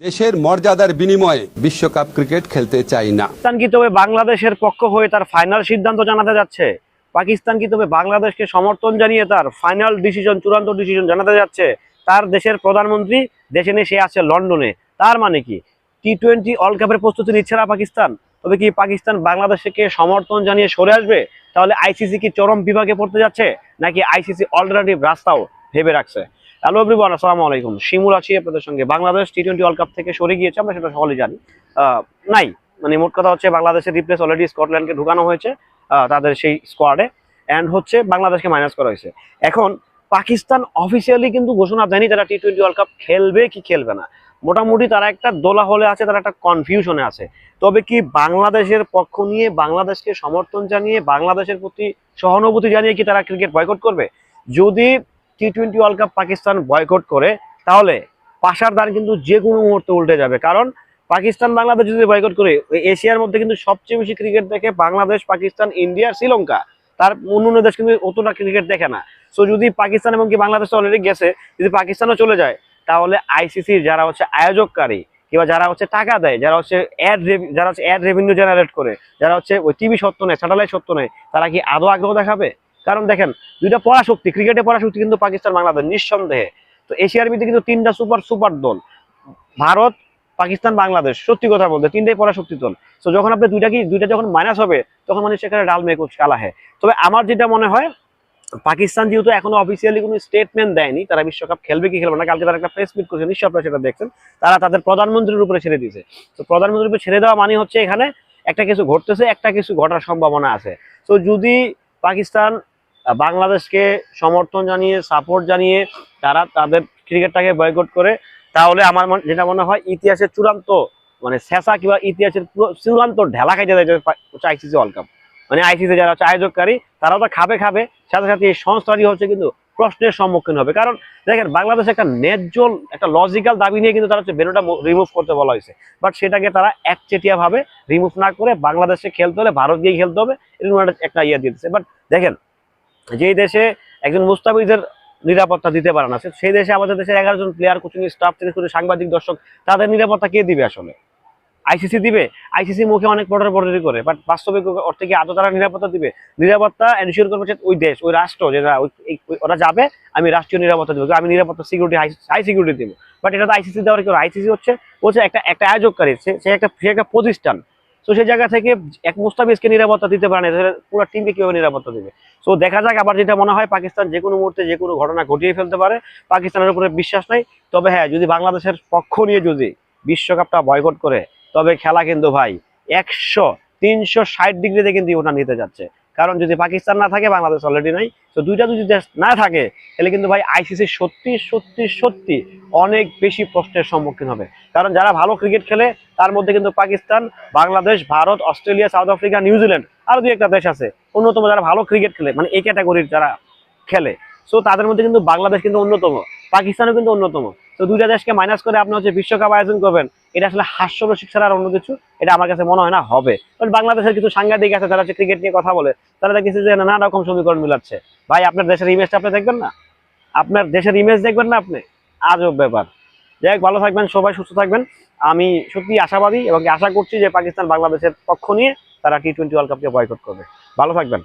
দেশের মর্যাদার বিনিময়ে বিশ্বকাপ ক্রিকেট খেলতে চাই না। পাকিস্তান কি তবে বাংলাদেশের পক্ষ হয়ে তার ফাইনাল সিদ্ধান্ত জানাতে যাচ্ছে? পাকিস্তান কি তবে বাংলাদেশকে সমর্থন জানিয়ে তার ফাইনাল ডিসিশন, চূড়ান্ত ডিসিশন জানাতে যাচ্ছে? তার দেশের প্রধানমন্ত্রী দেশে নেই, সে আছে লন্ডনে। তার মানে কি টি-20 ওয়ার্ল্ড কাপের প্রস্তুতি নিচ্ছে না পাকিস্তান? তবে কি পাকিস্তান বাংলাদেশকে সমর্থন জানিয়ে সরে আসবে? তাহলে আইসিসি কি চরম বিভাগে পড়তে যাচ্ছে, নাকি আইসিসি অল্টারনেটিভ রাস্তাও ভেবে রাখছে? হ্যালো এভরিওয়ান, আসসালামু আলাইকুম। শিমুল আছি আপনাদের সঙ্গে। বাংলাদেশ টি-20 ওয়ার্ল্ড কাপ থেকে সরে গিয়েছে, আমরা সেটা সকলেই জানি। নাই মানে মোট কথা হচ্ছে বাংলাদেশের রিপ্লেস অলরেডি স্কটল্যান্ডকে ঢুকানো হয়েছে তাদের সেই স্কোয়াডে, অ্যান্ড হচ্ছে বাংলাদেশকে মাইনাস করা হয়েছে। এখন পাকিস্তান অফিসিয়ালি কিন্তু ঘোষণা দেয়নি তারা টি-20 ওয়ার্ল্ড কাপ খেলবে কি খেলবে না। মোটামুটি তারা একটা দোলা হলে আছে, তারা একটা কনফিউশনে আছে। তবে কি বাংলাদেশের পক্ষ নিয়ে, বাংলাদেশকে সমর্থন জানিয়ে, বাংলাদেশের প্রতি সহানুভূতি জানিয়ে কি তারা ক্রিকেট বয়কট করবে? যদি টি-20 ওয়ার্ল্ড কাপ পাকিস্তান বয়কট করে, তাহলে পাশার দান কিন্তু যে কোনো মুহূর্তে উল্টে যাবে। কারণ পাকিস্তান বাংলাদেশ যদি বয়কট করে, এশিয়ার মধ্যে কিন্তু সবচেয়ে বেশি ক্রিকেট দেখে বাংলাদেশ, পাকিস্তান, ইন্ডিয়া, শ্রীলঙ্কা। তার অন্যান্য দেশ কিন্তু অতটা ক্রিকেট দেখে না। সো যদি পাকিস্তান এবং কি বাংলাদেশ অলরেডি গেছে, যদি পাকিস্তানও চলে যায়, তাহলে আইসিসির যারা হচ্ছে আয়োজককারী কিংবা যারা হচ্ছে টাকা দেয়, যারা হচ্ছে অ্যাড রেভিনিউ জেনারেট করে, যারা হচ্ছে ওই টিভি সত্য নেয়, স্যাটেলাইট সত্য নেয়, তারা কি আদৌ আগ্রহ দেখাবে? কারণ দেখেন, দুইটা পরাশক্তি, ক্রিকেটে পরাশক্তি কিন্তু পাকিস্তান বাংলাদেশ নিঃসন্দেহে। তো এশিয়ার ভিতরে কিন্তু তিনটা সুপার দল, ভারত, পাকিস্তান, বাংলাদেশ, সত্যি কথা বলতে তিনটাই পরাশক্তি দল। তো যখন আপনি দুইটা যখন মাইনাস হবে, তখন মানে সেখানে ডাল মেয়ে কুচ কালা হয়। তবে আমার যেটা মনে হয়, পাকিস্তান যেহেতু এখনো অফিসিয়ালি কোনো স্টেটমেন্ট দেয়নি তারা বিশ্বকাপ খেলবে কি খেলবে না, কালকে তারা একটা প্রেস মিট করছে, নিশ্চয়ই আপনারা সেটা দেখছেন, তারা তাদের প্রধানমন্ত্রীর উপরে ছেড়ে দিয়েছে। তো প্রধানমন্ত্রীর উপরে ছেড়ে দেওয়া মানে হচ্ছে এখানে একটা কিছু ঘটতেছে, একটা কিছু ঘটার সম্ভাবনা আছে। তো যদি পাকিস্তান বাংলাদেশকে সমর্থন জানিয়ে, সাপোর্ট জানিয়ে তারা তাদের ক্রিকেটটাকে বয়কট করে, তাহলে আমার যেটা মনে হয় ইতিহাসের চূড়ান্ত মানে শেষা কিংবা ইতিহাসের চূড়ান্ত ঢেলা খাইতে যায় আইসিসি ওয়ার্ল্ড কাপ। মানে আইসিসি যারা হচ্ছে আয়োজককারী, তারাও তো খাবে, সাথে সাথে এই সংস্থাটি হচ্ছে কিন্তু প্রশ্নের সম্মুখীন হবে। কারণ দেখেন, বাংলাদেশ একটা ন্যায্য, একটা লজিক্যাল দাবি নিয়ে কিন্তু তারা হচ্ছে বেরোটা রিমুভ করতে বলা হয়েছে, বাট সেটাকে তারা একচেটিয়া ভাবে রিমুভ না করে বাংলাদেশে খেলতে হলে ভারত গিয়ে খেলতে হবে, এরকম একটা ইয়ে দিতেছে। বাট দেখেন, যেই দেশে একজন মুস্তাফিজের নিরাপত্তা দিতে পারে না, সেই দেশে আমাদের দেশের 11 জন প্লেয়ার, কোচিং স্টাফ থেকে শুরু সাংবাদিক, দর্শক, তাদের নিরাপত্তা কে দিবে আসলে? আইসিসি দিবে? আইসিসি মুখে অনেক পড়ারি করে, বাট বাস্তবিক অর্থে কি আদৌ তারা নিরাপত্তা দিবে? নিরাপত্তা এনশিওর করবে ওই দেশ, ওই রাষ্ট্র, যেটা ওরা যাবে, আমি রাষ্ট্রীয় নিরাপত্তা দেবো, আমি নিরাপত্তা সিকিউরিটি, হাই সিকিউরিটি দেবো। বাট এটা তো আইসিসি দেওয়ার কি? আইসিসি হচ্ছে একটা আয়োজককারী, সে একটা প্রতিষ্ঠান। তো সেই জায়গা থেকে এক মুস্তাফিজকে নিরাপত্তা দিতে পারে না, পুরো টিমকে কিভাবে নিরাপত্তা দিবে? সো দেখা যাক। আবার যেটা মনে হয়, পাকিস্তান যে কোনো মুহূর্তে যে কোনো ঘটনা ঘটিয়ে ফেলতে পারে, পাকিস্তানের উপরে বিশ্বাস নাই। তবে হ্যাঁ, যদি বাংলাদেশের পক্ষ নিয়ে যদি বিশ্বকাপটা বয়কট করে, তবে খেলা কিন্তু ভাই 100-360 ডিগ্রিতে কিন্তু ওটা নিতে যাচ্ছে। কারণ যদি পাকিস্তান না থাকে, বাংলাদেশ অলরেডি নাই, তো দুইটা যদি দেশ না থাকে, তাহলে কিন্তু ভাই আইসিসি সত্যি অনেক বেশি প্রশ্নের সম্মুখীন হবে। কারণ যারা ভালো ক্রিকেট খেলে তার মধ্যে কিন্তু Pakistan, Bangladesh, Bharat, Australia, south Africa, New Zealand, আরো দুই একটা দেশ আছে অন্যতম যারা ভালো ক্রিকেট খেলে, মানে এই ক্যাটাগরির যারা খেলে। সো তাদের মধ্যে কিন্তু বাংলাদেশ কিন্তু অন্যতম, পাকিস্তানও কিন্তু অন্যতম। তো দুইটা দেশকে মাইনাস করে আপনি হচ্ছে বিশ্বকাপ আয়োজন করবেন, এটা আসলে হাস্যরসিক ছাড়া আর অন্য কিছু এটা আমার কাছে মনে হয় না হবে। কারণ বাংলাদেশের কিছু সাংবাদিক আছে যারা হচ্ছে ক্রিকেট নিয়ে কথা বলে, তারা দেখেছে যে নানা রকম সমীকরণ মিলাচ্ছে। ভাই, আপনার দেশের ইমেজটা আপনি দেখবেন না? আপনার দেশের ইমেজ দেখবেন না আপনি? আজব ব্যাপার। যাই হোক, ভালো থাকবেন সবাই, সুস্থ থাকবেন। আমি সত্যি আশাবাদী এবং আশা করছি যে পাকিস্তান বাংলাদেশের পক্ষ নিয়ে তারা টি-20 ওয়ার্ল্ড কাপকে বয়কট করবে। ভালো থাকবেন।